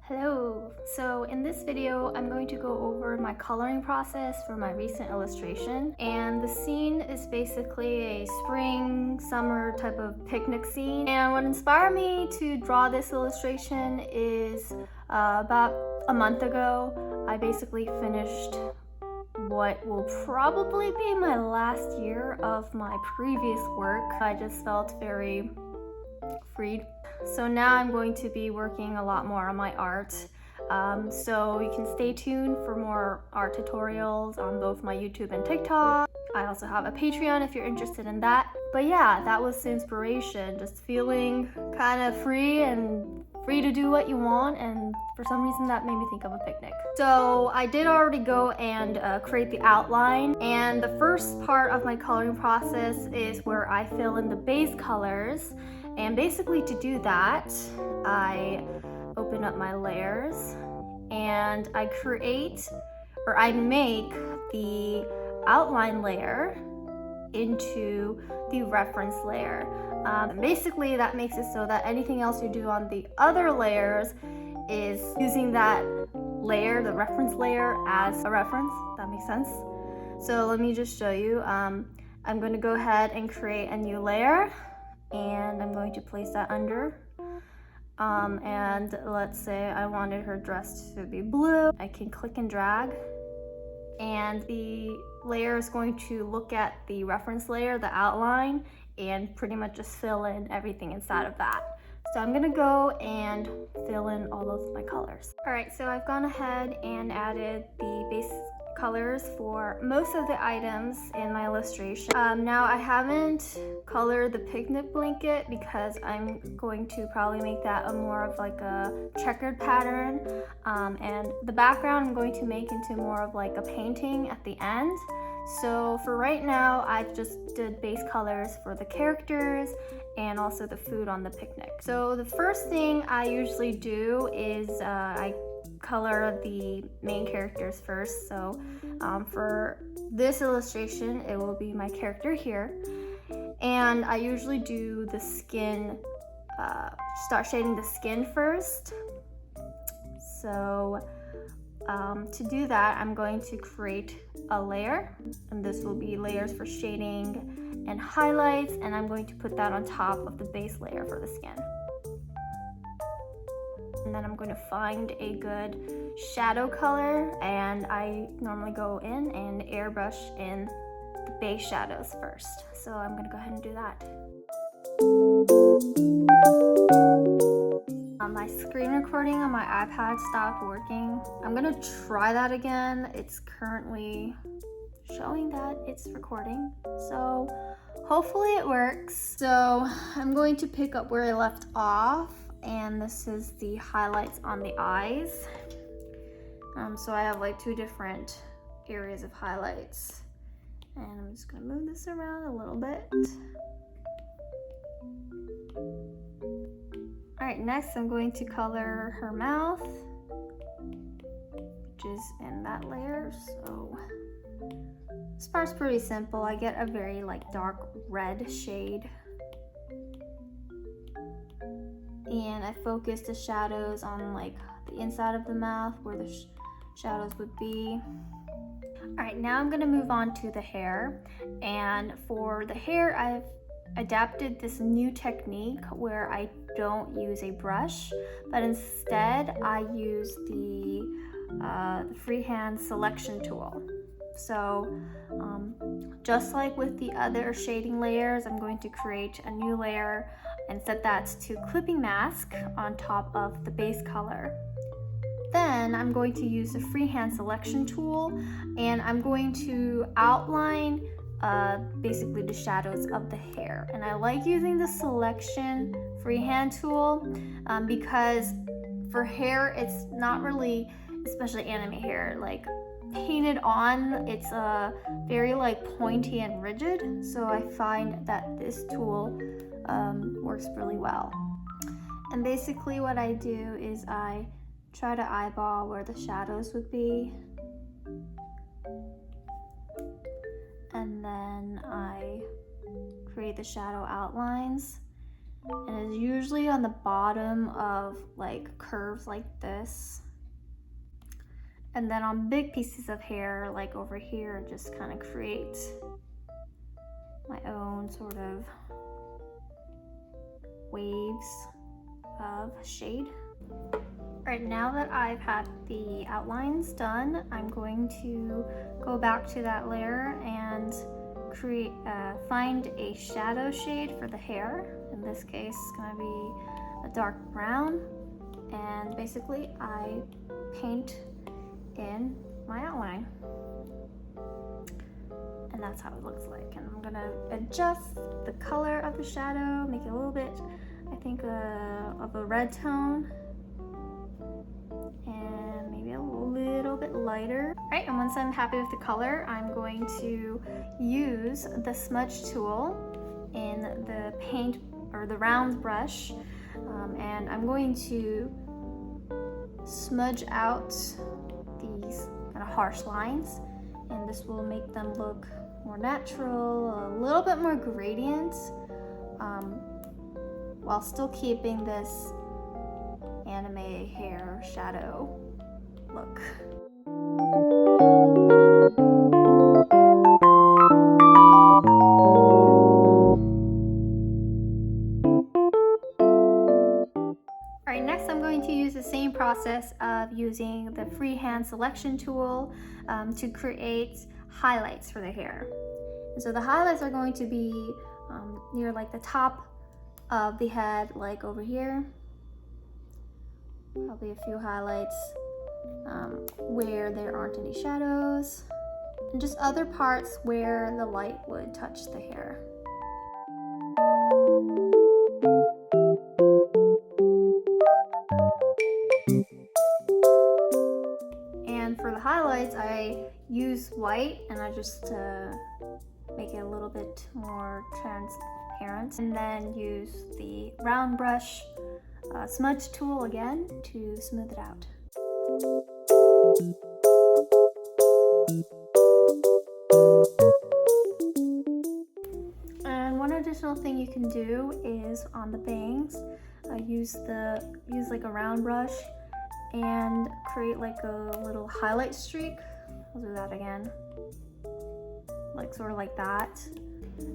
Hello! So in this video, I'm going to go over my coloring process for my recent illustration. And the scene is basically a spring, summer type of picnic scene. And what inspired me to draw this illustration is about a month ago, I basically finished what will probably be my last year of my previous work. I just felt very freed. So now I'm going to be working a lot more on my art. So you can stay tuned for more art tutorials on both my YouTube and TikTok. I also have a Patreon if you're interested in that. But yeah, that was the inspiration, just feeling kind of free to do what you want, and for some reason that made me think of a picnic. So I did already go and create the outline, and the first part of my coloring process is where I fill in the base colors. And basically to do that, I open up my layers and I make the outline layer into the reference layer. Basically that makes it so that anything else you do on the other layers is using that layer, the reference layer, as a reference. That makes sense? So let me just show you. I'm going to go ahead and create a new layer, and I'm going to place that under. And let's say I wanted her dress to be blue. I can click and drag, and the layer is going to look at the reference layer, the outline, and pretty much just fill in everything inside of that. So I'm gonna go and fill in all of my colors. All right, so I've gone ahead and added the base colors for most of the items in my illustration. Now I haven't colored the picnic blanket because I'm going to probably make that a more of like a checkered pattern, and the background I'm going to make into more of like a painting at the end. So for right now, I've just did base colors for the characters and also the food on the picnic. So the first thing I usually do is I color the main characters first. So for this illustration, it will be my character here. And I usually do the skin, start shading the skin first. So to do that, I'm going to create a layer, and this will be layers for shading and highlights, and I'm going to put that on top of the base layer for the skin. And then I'm going to find a good shadow color, and I normally go in and airbrush in the base shadows first. So I'm going to go ahead and do that. My screen recording on my iPad stopped working. I'm gonna try that again. It's currently showing that it's recording, so hopefully it works. So I'm going to pick up where I left off, and this is the highlights on the eyes. So I have like two different areas of highlights, and I'm just gonna move this around a little bit. All right, next I'm going to color her mouth, which is in that layer. So this part's pretty simple. I get a very like dark red shade, and I focus the shadows on like the inside of the mouth where the shadows would be. All right, now I'm gonna move on to the hair, and for the hair I've adapted this new technique where I don't use a brush, but instead I use the freehand selection tool. So just like with the other shading layers, I'm going to create a new layer and set that to clipping mask on top of the base color. Then I'm going to use the freehand selection tool, and I'm going to outline basically the shadows of the hair. And I like using the selection freehand tool because for hair, it's not really, especially anime hair, like painted on, it's very like pointy and rigid. So I find that this tool works really well. And basically what I do is I try to eyeball where the shadows would be, and then I create the shadow outlines, and is usually on the bottom of like curves like this. And then on big pieces of hair, like over here, just kind of create my own sort of waves of shade. Right, now that I've had the outlines done, I'm going to go back to that layer and find a shadow shade for the hair. In this case, it's going to be a dark brown, and basically I paint in my outline. And that's how it looks like. And I'm gonna adjust the color of the shadow, make it a little bit, I think, of a red tone, and maybe a little bit lighter. All right, and once I'm happy with the color, I'm going to use the smudge tool in the paint or the round brush, and I'm going to smudge out these kind of harsh lines, and this will make them look more natural, a little bit more gradient, while still keeping this anime hair shadow look. Alright, next I'm going to use the same process of using the freehand selection tool to create highlights for the hair. And so the highlights are going to be near like the top of the head, like over here. Probably a few highlights where there aren't any shadows, and just other parts where the light would touch the hair. And for the highlights, I use white, and I just make it a little bit more transparent, and then use the round brush smudge tool again to smooth it out. And one additional thing you can do is on the bangs, use like a round brush and create like a little highlight streak. I'll do that again, like sort of like that.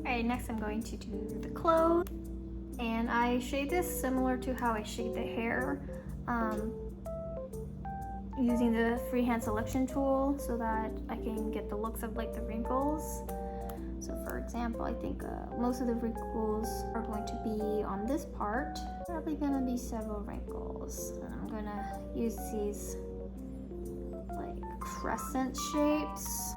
Alright, next I'm going to do the clothes, and I shade this similar to how I shade the hair, using the freehand selection tool so that I can get the looks of like the wrinkles. So for example, I think most of the wrinkles are going to be on this part. Probably gonna be several wrinkles, and I'm gonna use these like crescent shapes.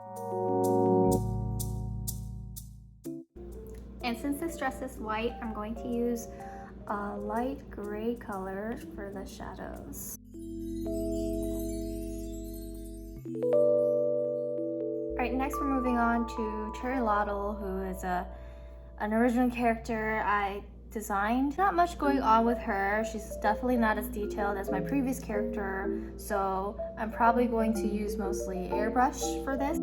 And since this dress is white, I'm going to use a light gray color for the shadows. Alright, next we're moving on to Cherry Lottle, who is an original character I designed. Not much going on with her. She's definitely not as detailed as my previous character, so I'm probably going to use mostly airbrush for this.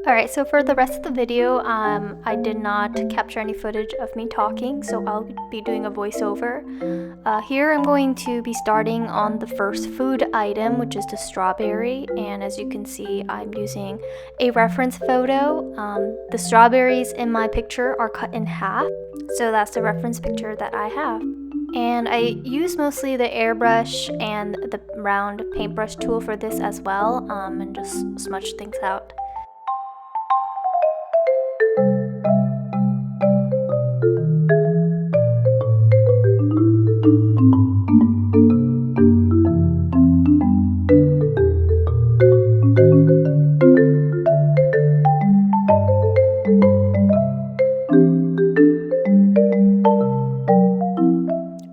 Alright, so for the rest of the video, I did not capture any footage of me talking, so I'll be doing a voiceover. Here I'm going to be starting on the first food item, which is the strawberry, and as you can see, I'm using a reference photo. The strawberries in my picture are cut in half, so that's the reference picture that I have. And I use mostly the airbrush and the round paintbrush tool for this as well, and just smudge things out.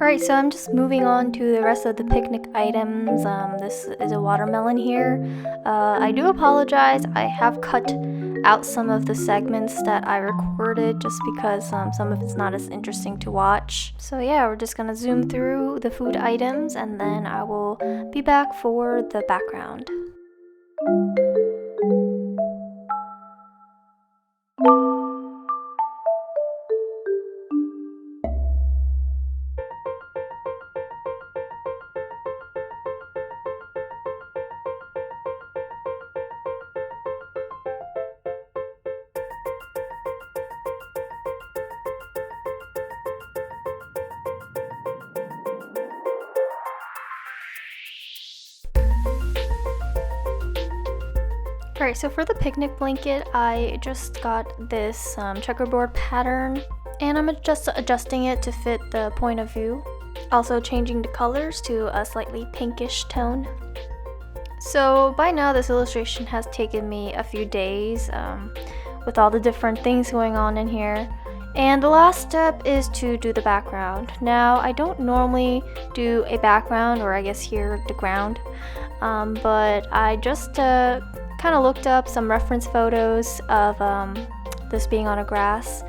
Alright, so I'm just moving on to the rest of the picnic items. This is a watermelon here. I do apologize, I have cut out some of the segments that I recorded just because some of it's not as interesting to watch. So yeah, we're just gonna zoom through the food items, and then I will be back for the background. Alright, so for the picnic blanket, I just got this checkerboard pattern, and I'm just adjusting it to fit the point of view. Also changing the colors to a slightly pinkish tone. So by now this illustration has taken me a few days with all the different things going on in here. And the last step is to do the background. Now, I don't normally do a background, or I guess here, the ground, but I just kind of looked up some reference photos of this being on a grass,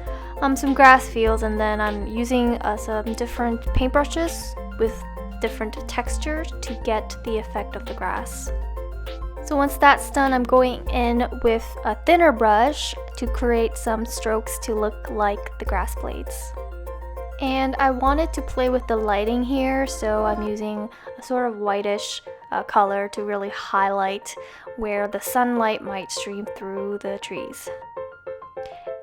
some grass fields, and then I'm using some different paintbrushes with different textures to get the effect of the grass. So once that's done, I'm going in with a thinner brush to create some strokes to look like the grass blades. And I wanted to play with the lighting here, so I'm using a sort of whitish color to really highlight where the sunlight might stream through the trees.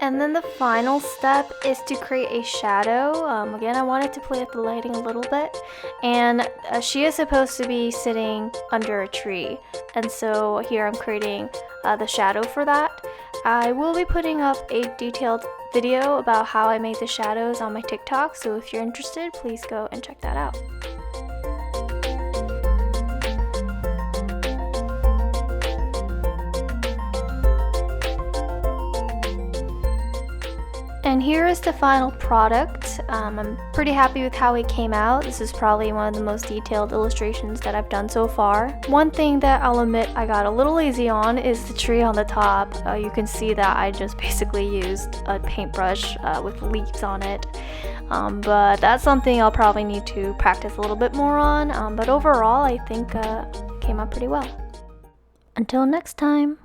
And then the final step is to create a shadow. Again, I wanted to play with the lighting a little bit, and she is supposed to be sitting under a tree, and so here I'm creating the shadow for that. I will be putting up a detailed video about how I made the shadows on my TikTok, so if you're interested, please go and check that out. And here is the final product. I'm pretty happy with how it came out. This is probably one of the most detailed illustrations that I've done so far. One thing that I'll admit I got a little lazy on is the tree on the top. You can see that I just basically used a paintbrush with leaves on it. But that's something I'll probably need to practice a little bit more on. But overall, I think it came out pretty well. Until next time.